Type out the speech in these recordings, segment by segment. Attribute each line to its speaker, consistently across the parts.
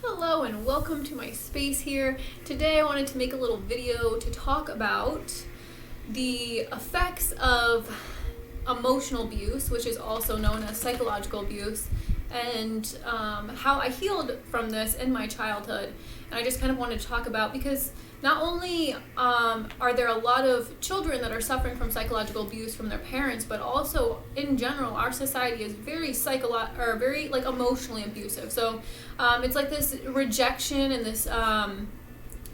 Speaker 1: Hello and welcome to my space here. Today I wanted to make a little video to talk about the effects of emotional abuse, which is also known as psychological abuse, and how I healed from this in my childhood. And I just kind of wanted to talk about, because not only are there a lot of children that are suffering from psychological abuse from their parents, but also in general our society is very emotionally abusive. So it's like this rejection and this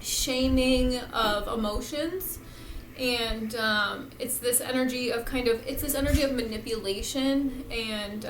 Speaker 1: shaming of emotions, and it's this energy of manipulation. And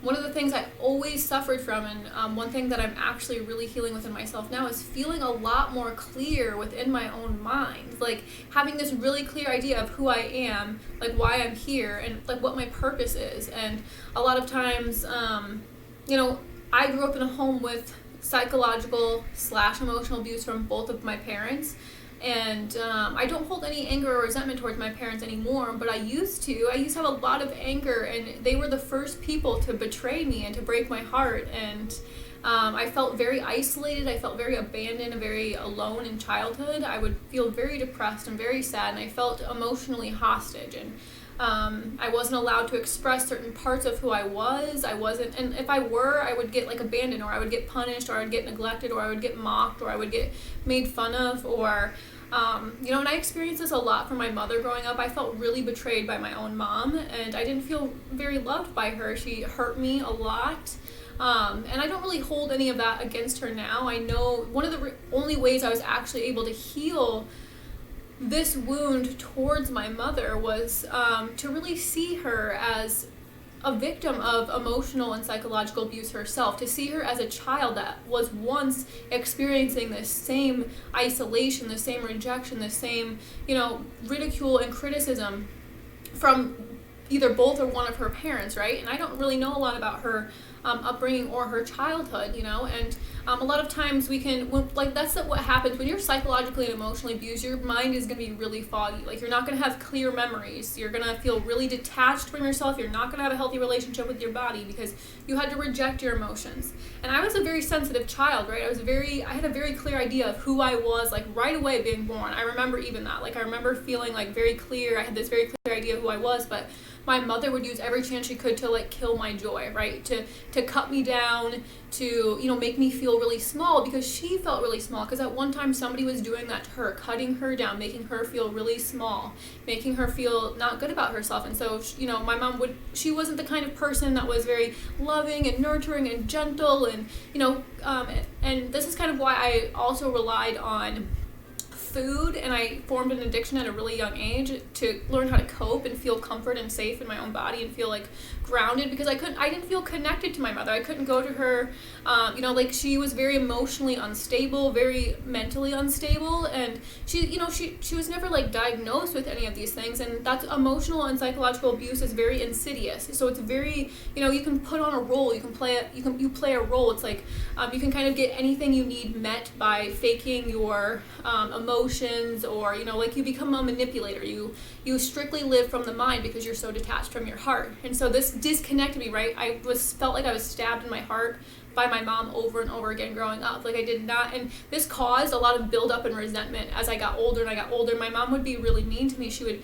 Speaker 1: one of the things I always suffered from, and one thing that I'm actually really healing within myself now, is feeling a lot more clear within my own mind, like having this really clear idea of who I am, like why I'm here, and like what my purpose is. And a lot of times, I grew up in a home with psychological/emotional abuse from both of my parents. And I don't hold any anger or resentment towards my parents anymore, but I used to have a lot of anger, and they were the first people to betray me and to break my heart. And I felt very isolated, I felt very abandoned and very alone in childhood. I would feel very depressed and very sad, and I felt emotionally hostage. And I wasn't allowed to express certain parts of who I was. And if I were, I would get like abandoned, or I would get punished, or I would get neglected, or I would get mocked, or I would get made fun of, or and I experienced this a lot from my mother growing up. I felt really betrayed by my own mom, and I didn't feel very loved by her. She hurt me a lot. And I don't really hold any of that against her now. I know one of the only ways I was actually able to heal this wound towards my mother was to really see her as a victim of emotional and psychological abuse herself, to see her as a child that was once experiencing this same isolation, the same rejection, the same, ridicule and criticism from either both or one of her parents, right? And I don't really know a lot about her upbringing or her childhood, and a lot of times that's what happens when you're psychologically and emotionally abused. Your mind is going to be really foggy. Like, you're not going to have clear memories. You're going to feel really detached from yourself. You're not going to have a healthy relationship with your body because you had to reject your emotions. And I was a very sensitive child, right? I had a very clear idea of who I was, like right away being born. I remember even that. Like, I remember feeling like very clear. I had this very clear idea of who I was, but my mother would use every chance she could to like kill my joy, right? To cut me down, to make me feel really small, because she felt really small, because at one time somebody was doing that to her, cutting her down, making her feel really small, making her feel not good about herself. And so my mom she wasn't the kind of person that was very loving and nurturing and gentle, and and this is kind of why I also relied on food, and I formed an addiction at a really young age to learn how to cope and feel comfort and safe in my own body and feel like grounded, because I didn't feel connected to my mother. I couldn't go to her. She was very emotionally unstable, very mentally unstable, and she was never like diagnosed with any of these things. And that's emotional and psychological abuse is very insidious. So it's very, you can put on a role, you play a role. It's like you can kind of get anything you need met by faking your emotions, or you become a manipulator. You strictly live from the mind because you're so detached from your heart. And so this disconnected me, right? I felt like I was stabbed in my heart by my mom over and over again growing up. Like, I did not, and this caused a lot of buildup and resentment as I got older. My mom would be really mean to me. She would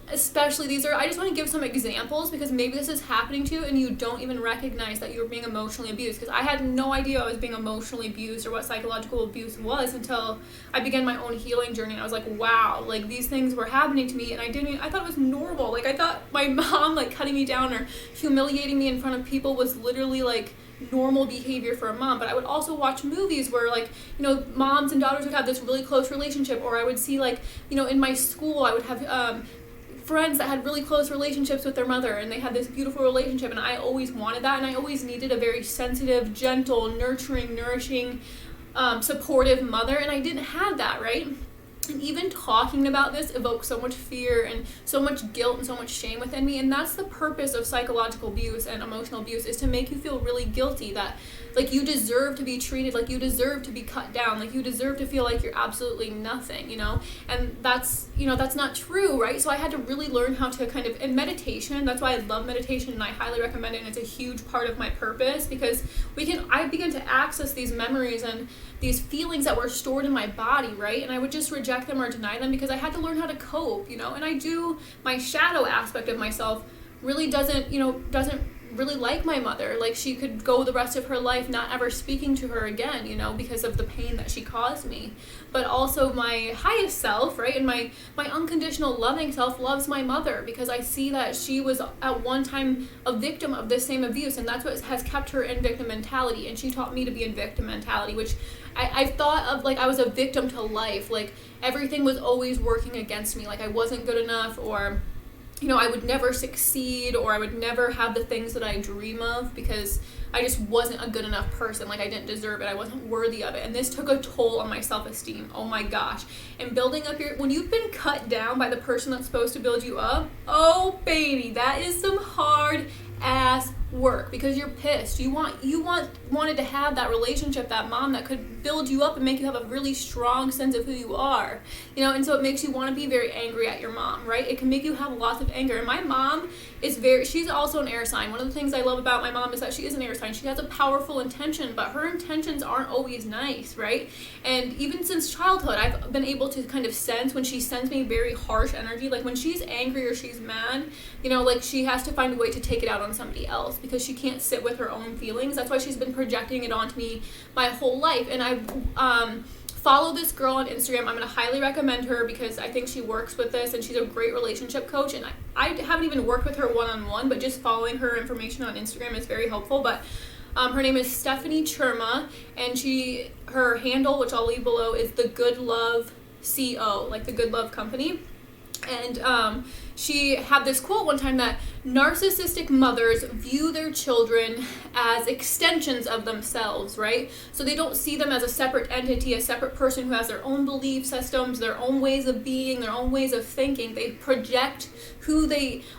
Speaker 1: especially I just want to give some examples, because maybe this is happening to you and you don't even recognize that you're being emotionally abused, because I had no idea I was being emotionally abused or what psychological abuse was until I began my own healing journey. And I was like, wow, like these things were happening to me, and I thought it was normal. Like, I thought my mom like cutting me down or humiliating me in front of people was literally like normal behavior for a mom. But I would also watch movies where moms and daughters would have this really close relationship, or I would see in my school I would have friends that had really close relationships with their mother, and they had this beautiful relationship, and I always wanted that, and I always needed a very sensitive, gentle, nurturing, nourishing, supportive mother, and I didn't have that, right? And even talking about this evoked so much fear and so much guilt and so much shame within me. And that's the purpose of psychological abuse and emotional abuse, is to make you feel really guilty that like you deserve to be treated like you deserve to be cut down, like you deserve to feel like you're absolutely nothing, and that's not true, right? So I had to really learn how to kind of, in meditation, that's why I love meditation and I highly recommend it, and it's a huge part of my purpose, because I began to access these memories and these feelings that were stored in my body, right? And I would just reject them or deny them because I had to learn how to cope, and my shadow aspect of myself really doesn't really like my mother. Like, she could go the rest of her life not ever speaking to her again, because of the pain that she caused me. But also my highest self, right, and my unconditional loving self loves my mother, because I see that she was at one time a victim of this same abuse, and that's what has kept her in victim mentality, and she taught me to be in victim mentality, which I thought of, like, I was a victim to life, like everything was always working against me, like I wasn't good enough, or I would never succeed, or I would never have the things that I dream of, because I just wasn't a good enough person. Like, I didn't deserve it. I wasn't worthy of it. And this took a toll on my self-esteem. Oh my gosh. And building up when you've been cut down by the person that's supposed to build you up, oh baby, that is some hard ass work, because you're pissed. You wanted to have that relationship, that mom that could build you up and make you have a really strong sense of who you are, and so it makes you want to be very angry at your mom, right? It can make you have lots of anger. And my mom she's also an air sign. One of the things I love about my mom is that she is an air sign. She has a powerful intention, but her intentions aren't always nice, right? And even since childhood, I've been able to kind of sense when she sends me very harsh energy, like when she's angry or she's mad, like she has to find a way to take it out on somebody else, because she can't sit with her own feelings. That's why she's been projecting it onto me my whole life. And I follow this girl on Instagram. I'm going to highly recommend her, because I think she works with this, and she's a great relationship coach. And I haven't even worked with her one-on-one, but just following her information on Instagram is very helpful. But her name is Stephanie Churma, and her handle, which I'll leave below, is the Good Love CO, like the Good Love Company. And she had this quote one time that narcissistic mothers view their children as extensions of themselves, right? So they don't see them as a separate entity, a separate person who has their own belief systems, their own ways of being, their own ways of thinking. They project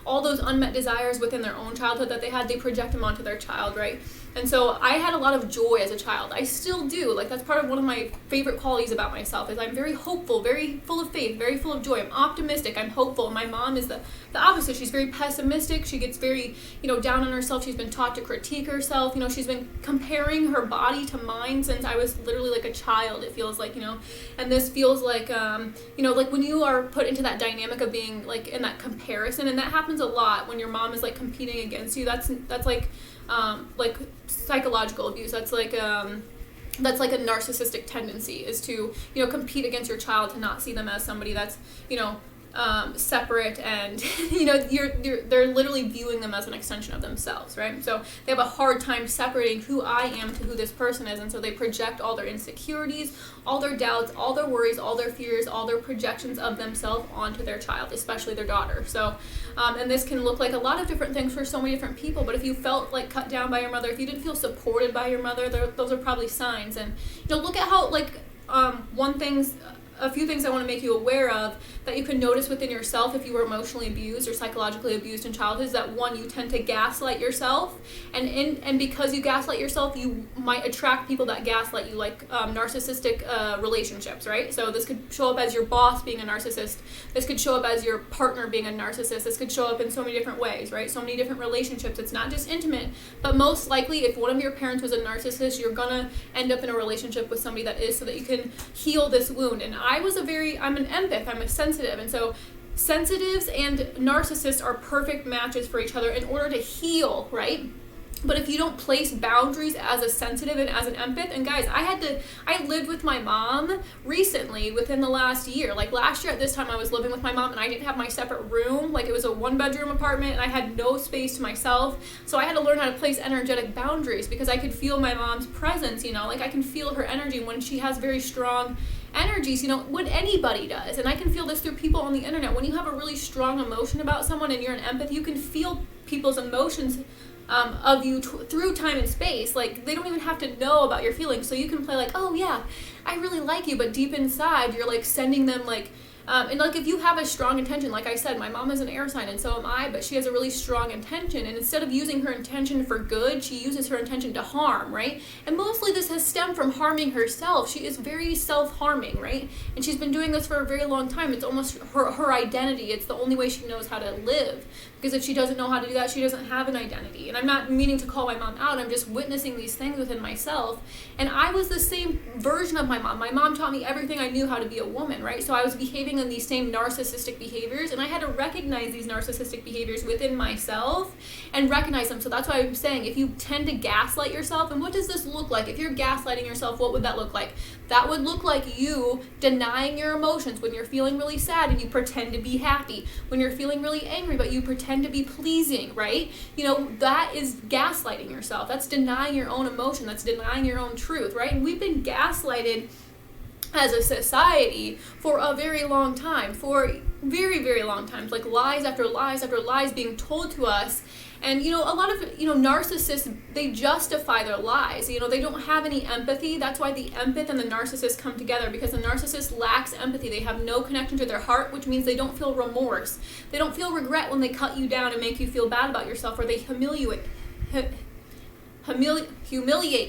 Speaker 1: all those unmet desires within their own childhood that they had, they project them onto their child, right? And so I had a lot of joy as a child. I still do. Like, that's part of one of my favorite qualities about myself, is I'm very hopeful, very full of faith, very full of joy. I'm optimistic. I'm hopeful. And my mom is the opposite. She's very pessimistic. She gets very, down on herself. She's been taught to critique herself. She's been comparing her body to mine since I was literally like a child, it feels like, and this feels like, like when you are put into that dynamic of being like in that comparison, and that happens a lot when your mom is like competing against you. That's like psychological abuse. That's like a narcissistic tendency, is to compete against your child, to not see them as somebody that's separate, and they're literally viewing them as an extension of themselves, right? So they have a hard time separating who I am to who this person is, and so they project all their insecurities, all their doubts, all their worries, all their fears, all their projections of themselves onto their child, especially their daughter. So and this can look like a lot of different things for so many different people, but if you felt like cut down by your mother, if you didn't feel supported by your mother, those are probably signs. And look at how, like, a few things I want to make you aware of that you can notice within yourself if you were emotionally abused or psychologically abused in childhood, is that, one, you tend to gaslight yourself, and because you gaslight yourself, you might attract people that gaslight you, like narcissistic relationships, right? So this could show up as your boss being a narcissist. This could show up as your partner being a narcissist. This could show up in so many different ways, right? So many different relationships. It's not just intimate, but most likely if one of your parents was a narcissist, you're gonna end up in a relationship with somebody that is, so that you can heal this wound. And I'm an empath, I'm a sensitive, and so sensitives and narcissists are perfect matches for each other in order to heal, right? But if you don't place boundaries as a sensitive and as an empath, and guys, I lived with my mom recently within the last year. Like last year at this time, I was living with my mom and I didn't have my separate room. Like, it was a 1-bedroom apartment and I had no space to myself. So I had to learn how to place energetic boundaries, because I could feel my mom's presence, like I can feel her energy when she has very strong energies, when anybody does. And I can feel this through people on the internet. When you have a really strong emotion about someone and you're an empath, you can feel people's emotions of you through time and space. Like, they don't even have to know about your feelings, so you can play like, oh yeah, I really like you, but deep inside you're like sending them like And like if you have a strong intention, like I said, my mom is an air sign and so am I, but she has a really strong intention, and instead of using her intention for good, she uses her intention to harm, right? And mostly this has stemmed from harming herself. She is very self-harming, right? And she's been doing this for a very long time. It's almost her identity. It's the only way she knows how to live, because if she doesn't know how to do that, she doesn't have an identity. And I'm not meaning to call my mom out, I'm just witnessing these things within myself. And I was the same version of my mom. My mom taught me everything I knew how to be a woman, right? So I was behaving in these same narcissistic behaviors, and I had to recognize these narcissistic behaviors within myself and recognize them. So that's why I'm saying, if you tend to gaslight yourself, and what does this look like? If you're gaslighting yourself, what would that look like? That would look like you denying your emotions when you're feeling really sad and you pretend to be happy. When you're feeling really angry, but you pretend to be pleasing, right? You know, that is gaslighting yourself. That's denying your own emotion. That's denying your own truth, right? And we've been gaslighted as a society for a very long time, for very, very long times, like lies after lies after lies being told to us. And, you know, a lot of, narcissists, they justify their lies. They don't have any empathy. That's why the empath and the narcissist come together, because the narcissist lacks empathy. They have no connection to their heart, which means they don't feel remorse. They don't feel regret when they cut you down and make you feel bad about yourself, or they humiliate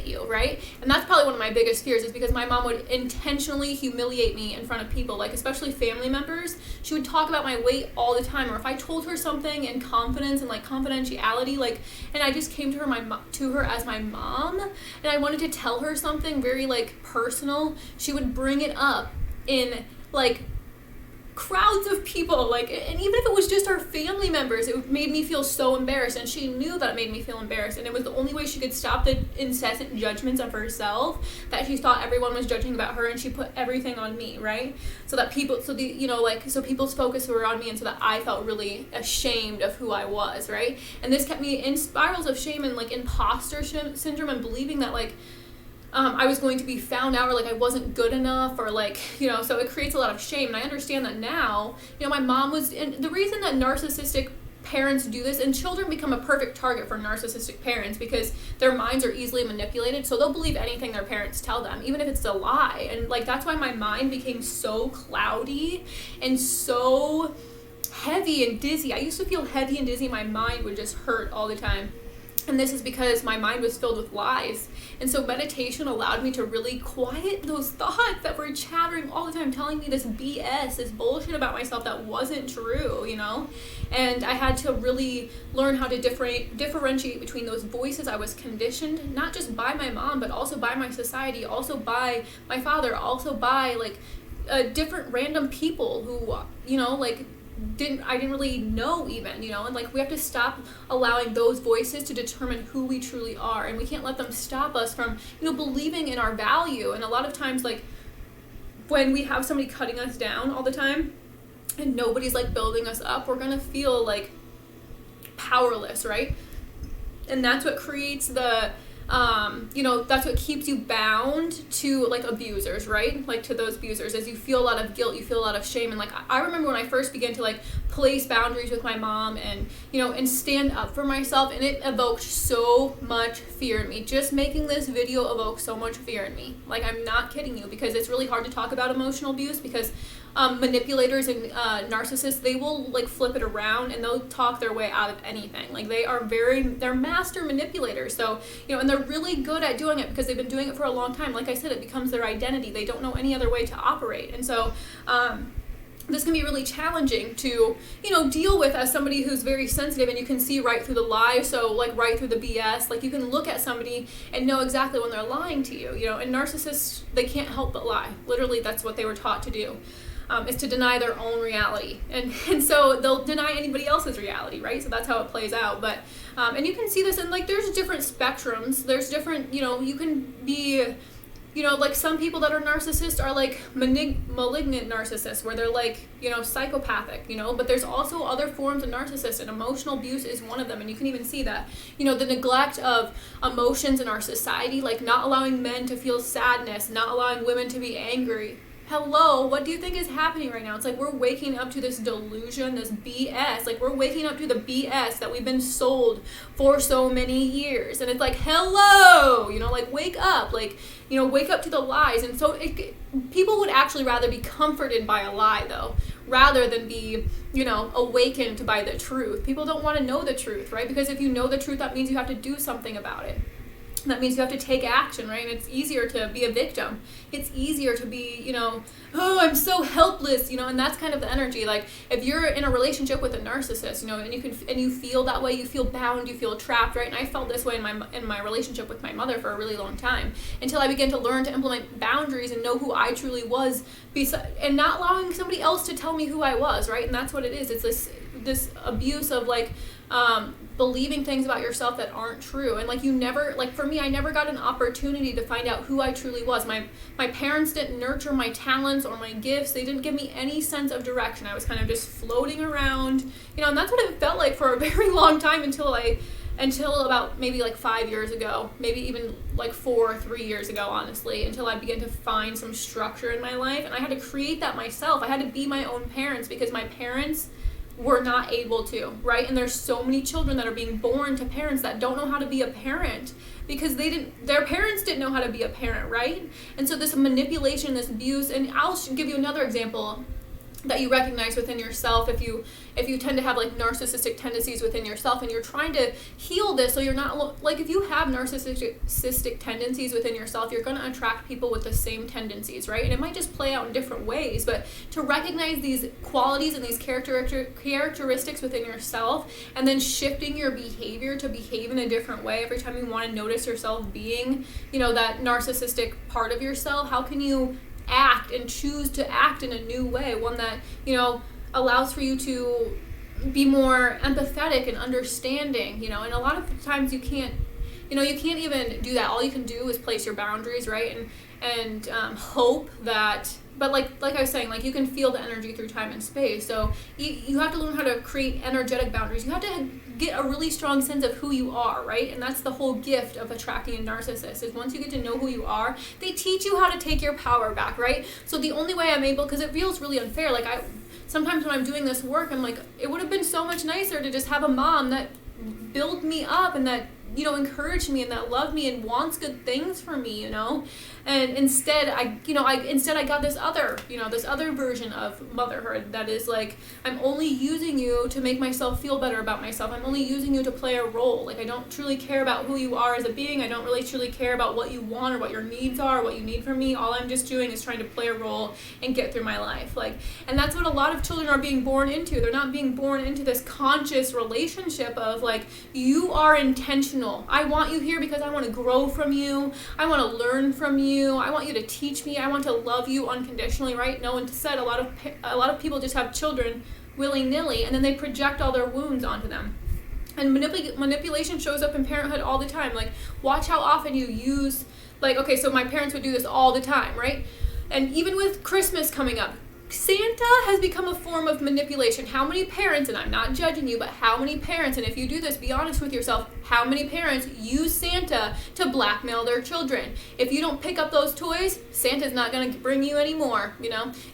Speaker 1: you, right? And that's probably one of my biggest fears, is because my mom would intentionally humiliate me in front of people, like especially family members. She would talk about my weight all the time, or if I told her something in confidence and like confidentiality, like, and I just came to her as my mom, and I wanted to tell her something very like personal, she would bring it up in like crowds of people, like, and even if it was just our family members, it made me feel so embarrassed, and she knew that it made me feel embarrassed, and it was the only way she could stop the incessant judgments of herself, that she thought everyone was judging about her, and she put everything on me, right? So that people's focus were on me, and so that I felt really ashamed of who I was, right? And this kept me in spirals of shame and like imposter syndrome, and believing that like I was going to be found out, or like I wasn't good enough, or like, so it creates a lot of shame. And I understand that now. My mom was, and the reason that narcissistic parents do this, and children become a perfect target for narcissistic parents, because their minds are easily manipulated, so they'll believe anything their parents tell them, even if it's a lie. And like that's why my mind became so cloudy and so heavy and dizzy. I used to feel heavy and dizzy. My mind would just hurt all the time. And this is because my mind was filled with lies. And so meditation allowed me to really quiet those thoughts that were chattering all the time, telling me this BS, this bullshit about myself that wasn't true, And I had to really learn how to differentiate between those voices I was conditioned, not just by my mom, but also by my society, also by my father, also by like different random people who, I didn't really know even, and like we have to stop allowing those voices to determine who we truly are, and we can't let them stop us from, believing in our value. And a lot of times, like when we have somebody cutting us down all the time and nobody's like building us up, we're gonna feel like powerless, right? And that's what creates the that's what keeps you bound to like abusers, right? Like to those abusers, as you feel a lot of guilt, you feel a lot of shame. And like I remember when I first began to like place boundaries with my mom and and stand up for myself, and it evoked so much fear in me. Just making this video evoked so much fear in me. Like I'm not kidding you, because it's really hard to talk about emotional abuse, because manipulators and narcissists, they will like flip it around and they'll talk their way out of anything. Like they're master manipulators. So, and they're really good at doing it because they've been doing it for a long time. Like I said, it becomes their identity. They don't know any other way to operate. And so, this can be really challenging to, deal with as somebody who's very sensitive, and you can see right through the lie. So like right through the BS, like you can look at somebody and know exactly when they're lying to you, and narcissists, they can't help but lie. Literally, that's what they were taught to do. Is to deny their own reality. And so they'll deny anybody else's reality, right? So that's how it plays out. But, and you can see this in like, there's different spectrums. There's different, you can be, like some people that are narcissists are like malignant narcissists, where they're like, psychopathic, but there's also other forms of narcissists, and emotional abuse is one of them. And you can even see that, the neglect of emotions in our society, like not allowing men to feel sadness, not allowing women to be angry. Hello, what do you think is happening right now? It's like we're waking up to this delusion, this BS. Like we're waking up to the BS that we've been sold for so many years. And it's like, hello, like wake up. Like wake up to the lies. And so people would actually rather be comforted by a lie, though, rather than be, awakened by the truth. People don't want to know the truth, right? Because if you know the truth, that means you have to do something about it. That means you have to take action, right? And it's easier to be a victim. It's easier to be, oh, I'm so helpless, and that's kind of the energy. Like, if you're in a relationship with a narcissist, and you feel that way, you feel bound, you feel trapped, right? And I felt this way in my relationship with my mother for a really long time, until I began to learn to implement boundaries and know who I truly was, and not allowing somebody else to tell me who I was, right? And that's what it is. It's this abuse of believing things about yourself that aren't true. And for me, I never got an opportunity to find out who I truly was. My parents didn't nurture my talents or my gifts. They didn't give me any sense of direction. I was kind of just floating around, and that's what it felt like for a very long time until about maybe 5 years ago, maybe even 3 years ago, honestly, until I began to find some structure in my life. And I had to create that myself. I had to be my own parents, because my parents were not able to, right? And there's so many children that are being born to parents that don't know how to be a parent, because their parents didn't know how to be a parent, right? And so this manipulation, this abuse, and I'll give you another example that you recognize within yourself if you tend to have narcissistic tendencies within yourself, and you're trying to heal this, so you're not if you have narcissistic tendencies within yourself, you're going to attract people with the same tendencies, right? And it might just play out in different ways, but to recognize these qualities and these characteristics within yourself, and then shifting your behavior to behave in a different way every time you want to notice yourself being that narcissistic part of yourself. How can you act and choose to act in a new way, one that allows for you to be more empathetic and understanding, and a lot of times you can't even do that. All you can do is place your boundaries, right? And hope that, but like I was saying, you can feel the energy through time and space. So you have to learn how to create energetic boundaries. You have to get a really strong sense of who you are, right? And that's the whole gift of attracting a narcissist, is once you get to know who you are, they teach you how to take your power back, right? So the only way I'm able, because it feels really unfair, sometimes when I'm doing this work, I'm it would have been so much nicer to just have a mom that built me up and that encouraged me and that loved me and wants good things for me, and instead I got this other version of motherhood that is I'm only using you to make myself feel better about myself. I'm only using you to play a role. I don't truly care about who you are as a being. I don't really truly care about what you want or what your needs are, what you need from me. All I'm just doing is trying to play a role and get through my life. And that's what a lot of children are being born into. They're not being born into this conscious relationship of you are intentional. I want you here because I want to grow from you. I want to learn from you. I want you to teach me. I want to love you unconditionally, right? No one said a lot of people just have children willy-nilly, and then they project all their wounds onto them. And manipulation shows up in parenthood all the time. Watch how often you use, okay, so my parents would do this all the time, right? And even with Christmas coming up, Santa has become a form of manipulation. How many parents, and I'm not judging you, but how many parents, and if you do this, be honest with yourself, how many parents use Santa to blackmail their children? If you don't pick up those toys, Santa's not going to bring you any more,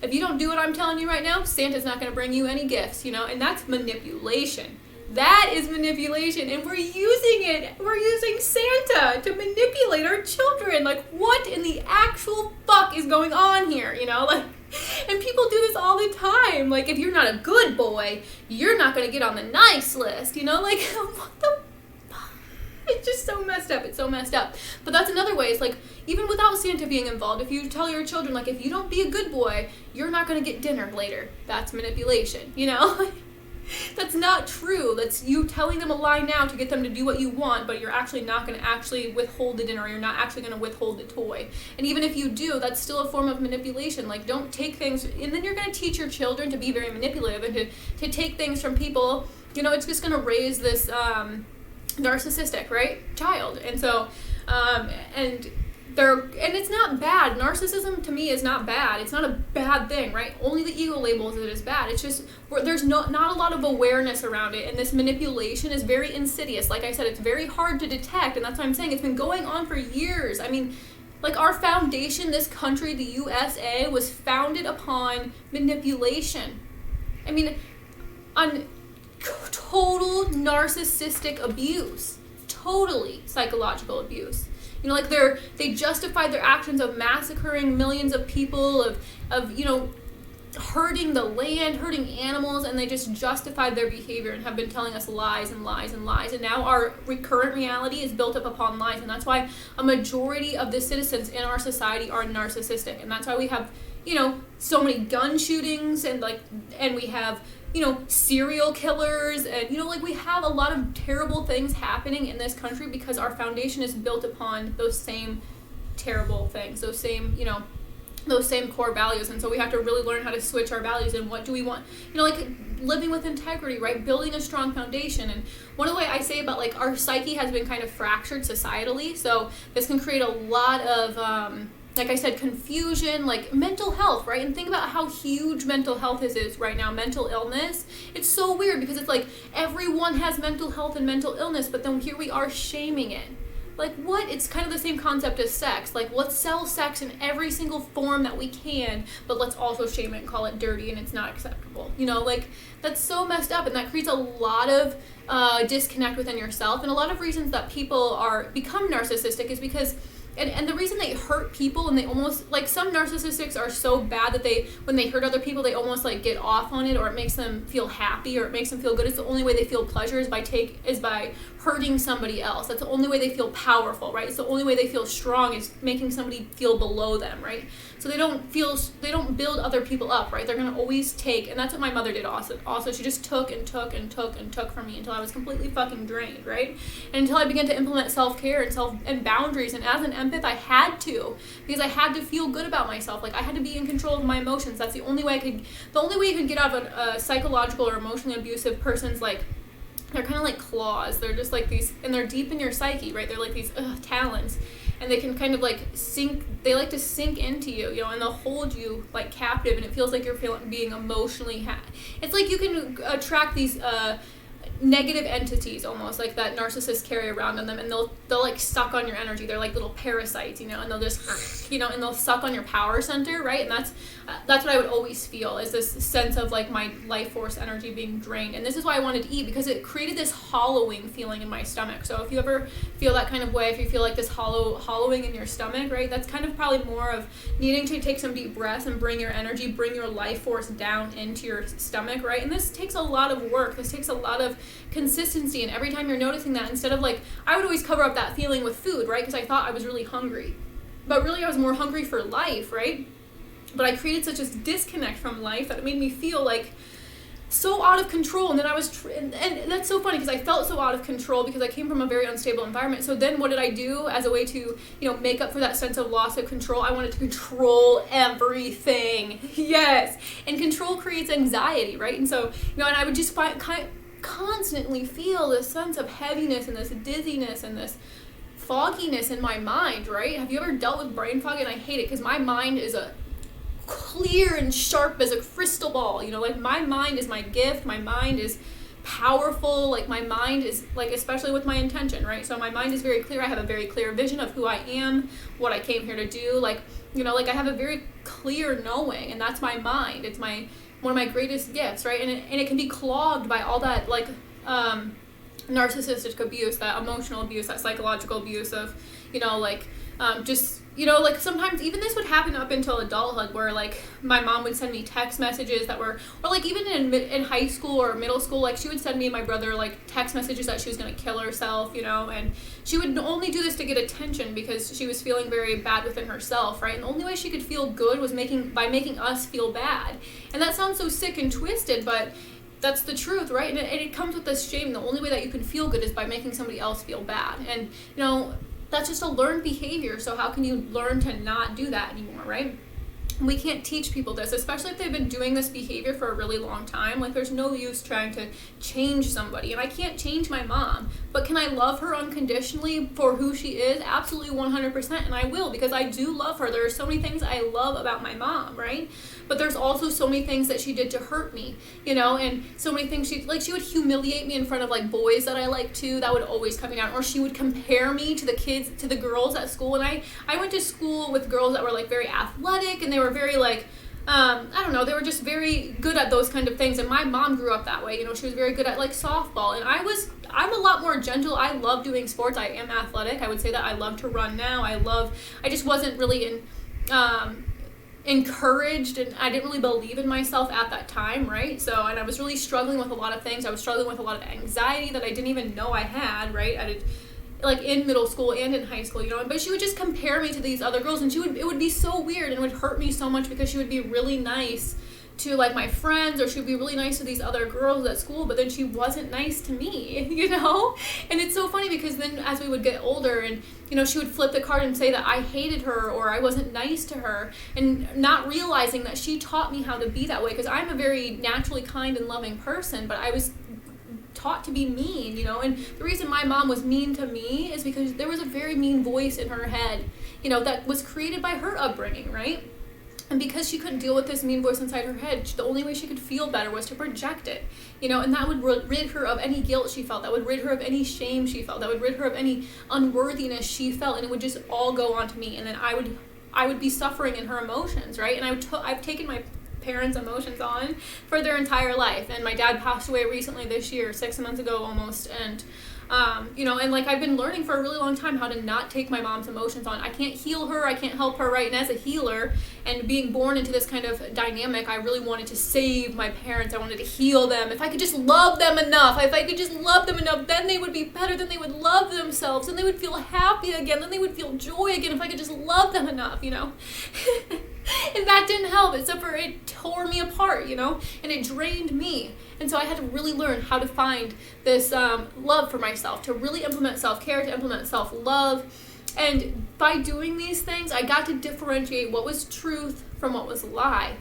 Speaker 1: If you don't do what I'm telling you right now, Santa's not going to bring you any gifts, and that's manipulation. That is manipulation, and we're using it. We're using Santa to manipulate our children. What in the actual fuck is going on here, And people do this all the time. If you're not a good boy, you're not going to get on the nice list, what the fuck? It's just so messed up. It's so messed up. But that's another way. It's even without Santa being involved, if you tell your children, if you don't be a good boy, you're not going to get dinner later. That's manipulation, That's not true. That's you telling them a lie now to get them to do what you want, but you're actually not going to actually withhold the dinner, or you're not actually going to withhold the toy. And even if you do, that's still a form of manipulation. Don't take things, and then you're going to teach your children to be very manipulative and to take things from people. It's just going to raise this narcissistic, right, child. And so, and it's not bad. Narcissism to me is not bad. It's not a bad thing, right? Only the ego labels it as bad. It's just there's not a lot of awareness around it, and this manipulation is very insidious. Like I said, it's very hard to detect, and that's why I'm saying it's been going on for years. I mean, our foundation, this country, the USA, was founded upon manipulation. I mean, on total narcissistic abuse, totally psychological abuse. You know, like they justified their actions of massacring millions of people, of you know, hurting the land, hurting animals, and they just justified their behavior and have been telling us lies and lies and lies. And now our current reality is built up upon lies, and that's why a majority of the citizens in our society are narcissistic, and that's why we have, you know, so many gun shootings, and we have, you know, serial killers, and, you know, like, we have a lot of terrible things happening in this country because our foundation is built upon those same terrible things, those same, you know, those same core values. And so we have to really learn how to switch our values and what do we want, you know, like living with integrity, right? Building a strong foundation. And one of the way I say about, like, our psyche has been kind of fractured societally, so this can create a lot of like I said, confusion, like mental health, right? And think about how huge mental health is right now, mental illness. It's so weird because it's like everyone has mental health and mental illness, but then here we are shaming it. Like, what? It's kind of the same concept as sex. Like, let's sell sex in every single form that we can, but let's also shame it and call it dirty and it's not acceptable. You know, like, that's so messed up, and that creates a lot of disconnect within yourself. And a lot of reasons that people become narcissistic is because and the reason they hurt people, and they almost, like, some narcissistics are so bad that when they hurt other people, they almost like get off on it, or it makes them feel happy, or it makes them feel good. It's the only way they feel pleasure is by hurting somebody else. That's the only way they feel powerful, right? It's the only way they feel strong is making somebody feel below them, right? So they don't build other people up, right? They're gonna always take, and that's what my mother did also. Also, she just took and took and took and took from me until I was completely fucking drained, right? And until I began to implement self-care and boundaries, and as an empath, I had to, because I had to feel good about myself. Like, I had to be in control of my emotions. That's the only way you could get out of a psychological or emotionally abusive person's, like, they're kind of like claws. They're just like these, and they're deep in your psyche, right? They're like these talons, and they can kind of like they like to sink into you, you know, and they'll hold you like captive, and it feels like you're being emotionally it's like you can attract these negative entities, almost like that narcissists carry around on them, and they'll like suck on your energy. They're like little parasites, you know, and they'll just, you know, and they'll suck on your power center, right? And that's what I would always feel, is this sense of like my life force energy being drained. And this is why I wanted to eat, because it created this hollowing feeling in my stomach. So if you ever feel that kind of way, if you feel like this hollowing in your stomach, right, that's kind of probably more of needing to take some deep breaths and bring your energy, bring your life force down into your stomach, right? And this takes a lot of work. This takes a lot of consistency, and every time you're noticing that, instead of like, I would always cover up that feeling with food, right, because I thought I was really hungry, but really I was more hungry for life, right? But I created such a disconnect from life that it made me feel like so out of control. And then I was and that's so funny, because I felt so out of control because I came from a very unstable environment. So then what did I do as a way to, you know, make up for that sense of loss of control? I wanted to control everything. Yes. And control creates anxiety, right? And so, you know, and I would just constantly feel this sense of heaviness and this dizziness and this fogginess in my mind, right? Have you ever dealt with brain fog? And I hate it, because my mind is a clear and sharp as a crystal ball, you know, like my mind is my gift. My mind is powerful. Like, my mind is, like, especially with my intention, right? So my mind is very clear. I have a very clear vision of who I am, what I came here to do. Like, you know, like, I have a very clear knowing, and that's my mind. It's one of my greatest gifts, right? And it can be clogged by all that, like, narcissistic abuse, that emotional abuse, that psychological abuse of, you know, like, just, you know, like, sometimes even this would happen up until adulthood, where, like, my mom would send me text messages that were, or, like, even in high school or middle school, like, she would send me and my brother, like, text messages that she was going to kill herself, you know, and she would only do this to get attention because she was feeling very bad within herself, right? And the only way she could feel good was by making us feel bad. And that sounds so sick and twisted, but that's the truth, right? And it comes with this shame. The only way that you can feel good is by making somebody else feel bad. And, you know, that's just a learned behavior. So how can you learn to not do that anymore, right? We can't teach people this, especially if they've been doing this behavior for a really long time. Like, there's no use trying to change somebody. And I can't change my mom, but can I love her unconditionally for who she is? Absolutely 100%. And I will, because I do love her. There are so many things I love about my mom, right? But there's also so many things that she did to hurt me, you know, and so many things she would humiliate me in front of, like, boys that I liked too. That would always come out. Or she would compare me to the girls at school. And I went to school with girls that were, like, very athletic, and they were very, like, I don't know, they were just very good at those kind of things. And my mom grew up that way. You know, she was very good at like softball. And I'm a lot more gentle. I love doing sports. I am athletic. I would say that I love to run now. I just wasn't really encouraged, and I didn't really believe in myself at that time, right? So, and I was really struggling with a lot of things. I was struggling with a lot of anxiety that I didn't even know I had, right? Like in middle school and in high school, you know, but she would just compare me to these other girls, and it would be so weird, and it would hurt me so much, because she would be really nice to like my friends, or she would be really nice to these other girls at school, but then she wasn't nice to me, you know? And it's so funny, because then as we would get older, and you know, she would flip the card and say that I hated her or I wasn't nice to her, and not realizing that she taught me how to be that way, because I'm a very naturally kind and loving person, but I was taught to be mean, you know. And the reason my mom was mean to me is because there was a very mean voice in her head, you know, that was created by her upbringing, right? And because she couldn't deal with this mean voice inside her head, the only way she could feel better was to project it, you know, and that would rid her of any guilt she felt, that would rid her of any shame she felt, that would rid her of any unworthiness she felt, and it would just all go on to me, and then I would be suffering in her emotions, right? And I've taken my parents' emotions on for their entire life, and my dad passed away recently this year, 6 months ago almost, and you know, and like I've been learning for a really long time how to not take my mom's emotions on. I can't heal her, I can't help her, right? And as a healer and being born into this kind of dynamic, I really wanted to save my parents. I wanted to heal them. If I could just love them enough, then they would be better, then they would love themselves, and they would feel happy again, then they would feel joy again if I could just love them enough, you know? And that didn't help, except for it tore me apart, you know, and it drained me. And so I had to really learn how to find this love for myself, to really implement self-care, to implement self-love. And by doing these things, I got to differentiate what was truth from what was lie.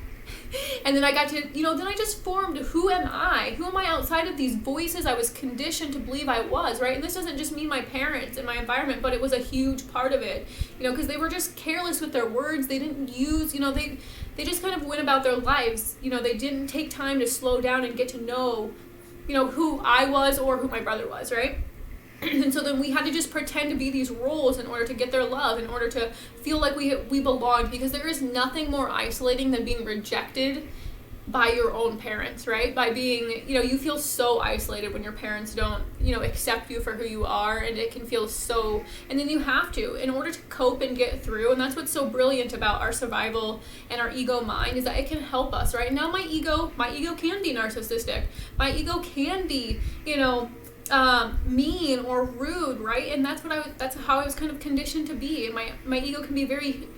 Speaker 1: And then I got to, you know, then I just formed, who am I? Who am I outside of these voices I was conditioned to believe I was, right? And this doesn't just mean my parents and my environment, but it was a huge part of it, you know, because they were just careless with their words. They didn't use, you know, they just kind of went about their lives. You know, they didn't take time to slow down and get to know, you know, who I was or who my brother was, right? And so then we had to just pretend to be these roles in order to get their love, in order to feel like we belonged, because there is nothing more isolating than being rejected by your own parents, right? By being, you know, you feel so isolated when your parents don't, you know, accept you for who you are, and it can feel so, and then you have to, in order to cope and get through. And that's what's so brilliant about our survival and our ego mind, is that it can help us, right? Now my ego can be narcissistic. My ego can be, you know, mean or rude, right? And that's how I was kind of conditioned to be. And my ego can be very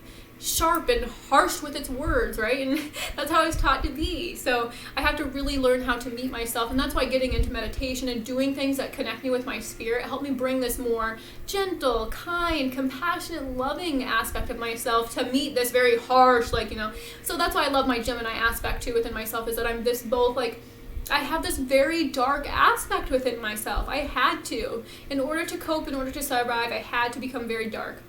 Speaker 1: sharp and harsh with its words, right? And that's how I was taught to be. So I have to really learn how to meet myself, and that's why getting into meditation and doing things that connect me with my spirit help me bring this more gentle, kind, compassionate, loving aspect of myself to meet this very harsh, like, you know. So that's why I love my Gemini aspect too within myself, is that I'm this both, like, I have this very dark aspect within myself. I had to. In order to cope, in order to survive, I had to become very dark.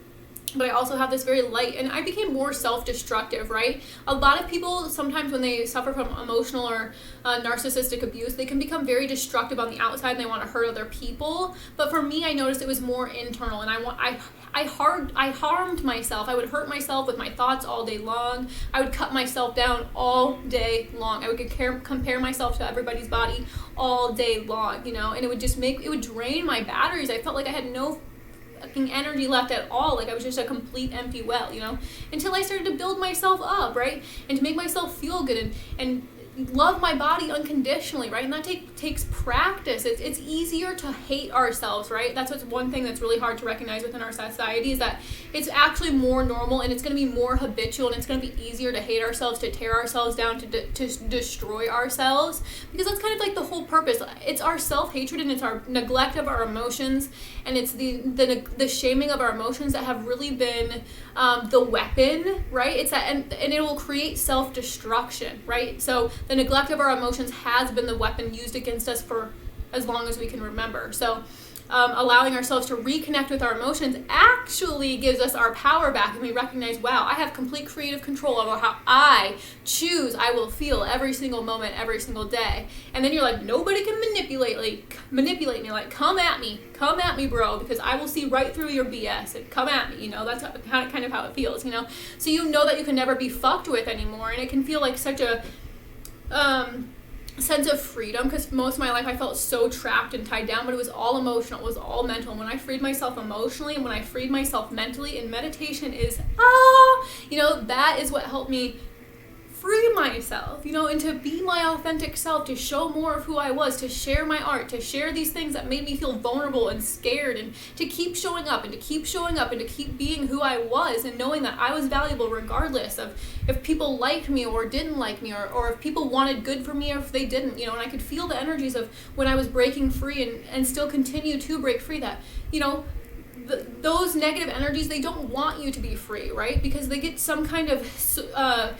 Speaker 1: But I also have this very light, and I became more self-destructive, right? A lot of people, sometimes when they suffer from emotional or narcissistic abuse, they can become very destructive on the outside, and they want to hurt other people. But for me, I noticed it was more internal, and I harmed myself. I would hurt myself with my thoughts all day long. I would cut myself down all day long. I would compare myself to everybody's body all day long, you know, and it would drain my batteries. I felt like I had no fucking energy left at all. Like I was just a complete empty well, you know, until I started to build myself up, right? And to make myself feel good and love my body unconditionally, right? And that takes practice. It's easier to hate ourselves, right? That's what's one thing that's really hard to recognize within our society, is that it's actually more normal, and it's going to be more habitual, and it's going to be easier to hate ourselves, to tear ourselves down, to destroy ourselves, because that's kind of like the whole purpose. It's our self-hatred, and it's our neglect of our emotions, and it's the shaming of our emotions that have really been the weapon, right? It's that, and it will create self-destruction, right? So the neglect of our emotions has been the weapon used against us for as long as we can remember. So allowing ourselves to reconnect with our emotions actually gives us our power back, and we recognize, wow, I have complete creative control over how I choose I will feel every single moment, every single day. And then you're like, nobody can manipulate me. Like, come at me, bro, because I will see right through your BS and come at me. That's kind of how it feels. So that you can never be fucked with anymore, and it can feel like such a sense of freedom, because most of my life I felt so trapped and tied down, but it was all emotional, it was all mental. And when I freed myself emotionally and when I freed myself mentally, and meditation is that is what helped me free myself, and to be my authentic self, to show more of who I was, to share my art, to share these things that made me feel vulnerable and scared, and to keep showing up and to keep being who I was, and knowing that I was valuable regardless of if people liked me or didn't like me, or if people wanted good for me or if they didn't, and I could feel the energies of when I was breaking free and still continue to break free, that, those negative energies, they don't want you to be free, right? Because they get some kind of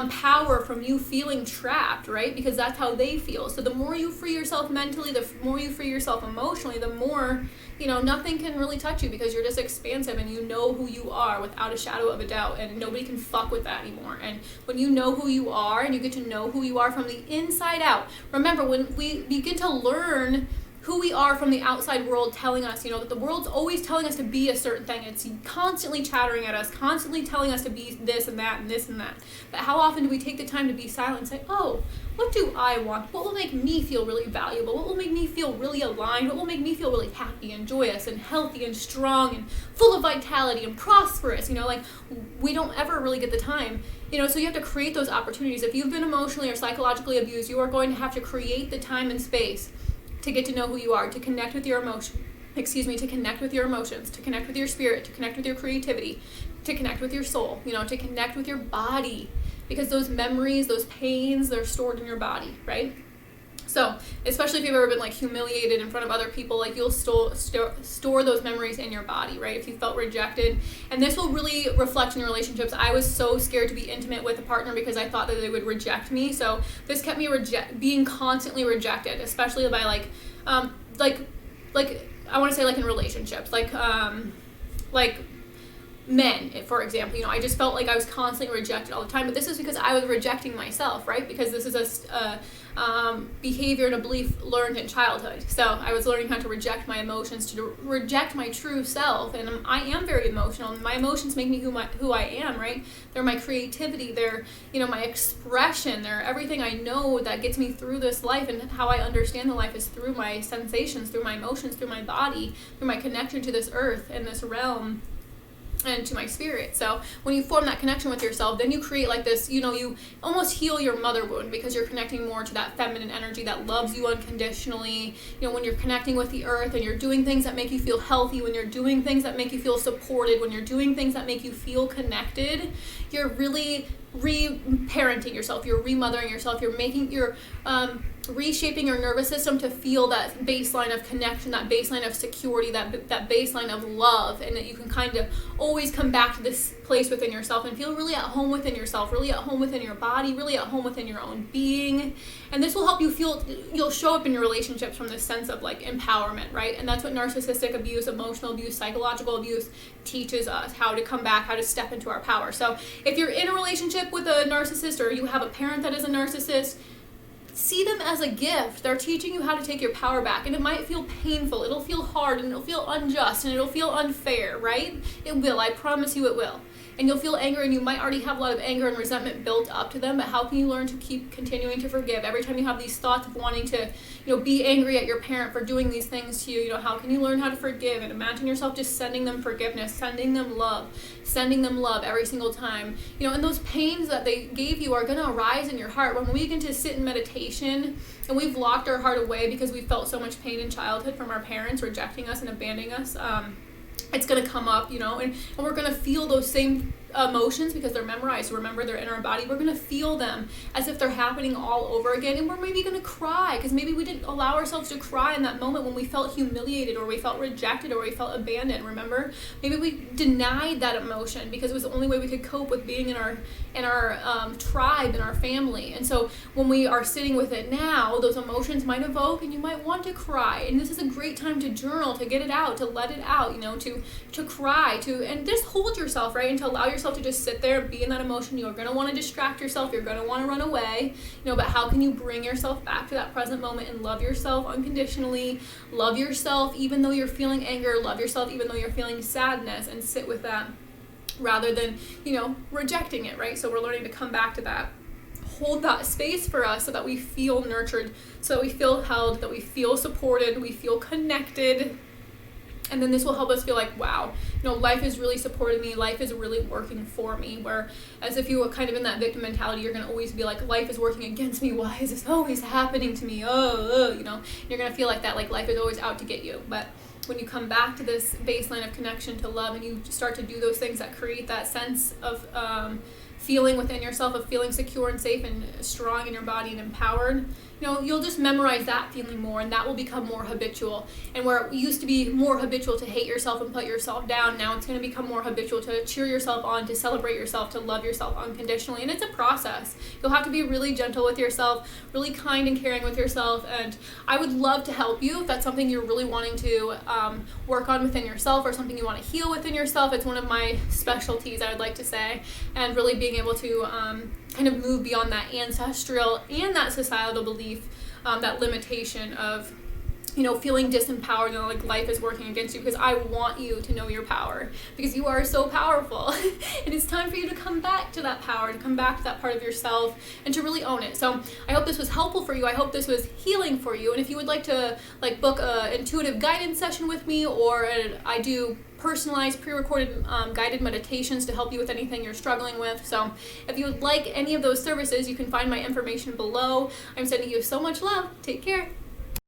Speaker 1: power from you feeling trapped, right? Because that's how they feel. So the more you free yourself mentally, the more you free yourself emotionally, the more, nothing can really touch you, because you're just expansive and you know who you are without a shadow of a doubt, and nobody can fuck with that anymore. And when you know who you are and you get to know who you are from the inside out, remember, when we begin to learn who we are from the outside world telling us, that the world's always telling us to be a certain thing. It's constantly chattering at us, constantly telling us to be this and that and this and that. But how often do we take the time to be silent and say, oh, what do I want? What will make me feel really valuable? What will make me feel really aligned? What will make me feel really happy and joyous and healthy and strong and full of vitality and prosperous? We don't ever really get the time. So you have to create those opportunities. If you've been emotionally or psychologically abused, you are going to have to create the time and space to get to know who you are, to connect with your to connect with your emotions, to connect with your spirit, to connect with your creativity, to connect with your soul, to connect with your body, because those memories, those pains, they're stored in your body, right? So, especially if you've ever been humiliated in front of other people, you'll store those memories in your body, right? If you felt rejected, and this will really reflect in your relationships. I was so scared to be intimate with a partner because I thought that they would reject me. So this kept me being constantly rejected, especially by I want to say in relationships, men, for example. I just felt like I was constantly rejected all the time, but this is because I was rejecting myself, right? Because this is a behavior and a belief learned in childhood. So I was learning how to reject my emotions, to reject my true self, and I am very emotional, and my emotions make me who I am, right? They're my creativity, they're my expression, they're everything I know that gets me through this life, and how I understand the life is through my sensations, through my emotions, through my body, through my connection to this earth and this realm, and to my spirit. So when you form that connection with yourself, then you create this, you almost heal your mother wound, because you're connecting more to that feminine energy that loves you unconditionally. When you're connecting with the earth and you're doing things that make you feel healthy, when you're doing things that make you feel supported, when you're doing things that make you feel connected, you're really re-parenting yourself, you're remothering yourself, you're reshaping your nervous system to feel that baseline of connection, that baseline of security, that baseline of love, and that you can kind of always come back to this place within yourself and feel really at home within yourself, really at home within your body, really at home within your own being. And this will help you you'll show up in your relationships from this sense of empowerment, right? And that's what narcissistic abuse, emotional abuse, psychological abuse teaches us, how to come back, how to step into our power. So if you're in a relationship with a narcissist, or you have a parent that is a narcissist, see them as a gift. They're teaching you how to take your power back, and it might feel painful, it'll feel hard, and it'll feel unjust, and it'll feel unfair, right? It will, I promise you it will. And you'll feel anger, and you might already have a lot of anger and resentment built up to them, but how can you learn to keep continuing to forgive? Every time you have these thoughts of wanting to, be angry at your parent for doing these things to you, how can you learn how to forgive? And imagine yourself just sending them forgiveness, sending them love every single time. And those pains that they gave you are going to arise in your heart. When we begin to sit in meditation, and we've locked our heart away because we felt so much pain in childhood from our parents rejecting us and abandoning us, it's going to come up, and we're going to feel those same emotions, because they're memorized, remember, they're in our body, we're going to feel them as if they're happening all over again, and we're maybe going to cry because maybe we didn't allow ourselves to cry in that moment when we felt humiliated or we felt rejected or we felt abandoned. Remember, maybe we denied that emotion because it was the only way we could cope with being in our tribe, in our family. And so when we are sitting with it now, those emotions might evoke and you might want to cry, and this is a great time to journal, to get it out, to let it out, to cry, and just hold yourself, right, and to allow yourself to just sit there and be in that emotion. You're going to want to distract yourself, you're going to want to run away, but how can you bring yourself back to that present moment and love yourself unconditionally, love yourself even though you're feeling anger, love yourself even though you're feeling sadness, and sit with that rather than, rejecting it, right? So we're learning to come back to that, hold that space for us so that we feel nurtured, so that we feel held, that we feel supported, we feel connected. And then this will help us feel like, wow, life is really supporting me, life is really working for me. Where as if you were kind of in that victim mentality, you're going to always be like, life is working against me, why is this always happening to me? You're going to feel like that, like life is always out to get you. But when you come back to this baseline of connection to love, and you start to do those things that create that sense of feeling within yourself, of feeling secure and safe and strong in your body and empowered, you'll just memorize that feeling more, and that will become more habitual. And where it used to be more habitual to hate yourself and put yourself down, now it's going to become more habitual to cheer yourself on, to celebrate yourself, to love yourself unconditionally. And it's a process. You'll have to be really gentle with yourself, really kind and caring with yourself. And I would love to help you if that's something you're really wanting to work on within yourself, or something you want to heal within yourself. It's one of my specialties, I would like to say, and really being able to kind of move beyond that ancestral and that societal belief, that limitation of, feeling disempowered and like life is working against you, because I want you to know your power, because you are so powerful. And it's time for you to come back to that power, to come back to that part of yourself, and to really own it. So I hope this was helpful for you. I hope this was healing for you. And if you would like to book an intuitive guidance session with me, or I do personalized pre-recorded guided meditations to help you with anything you're struggling with. So if you would like any of those services, you can find my information below. I'm sending you so much love. Take care.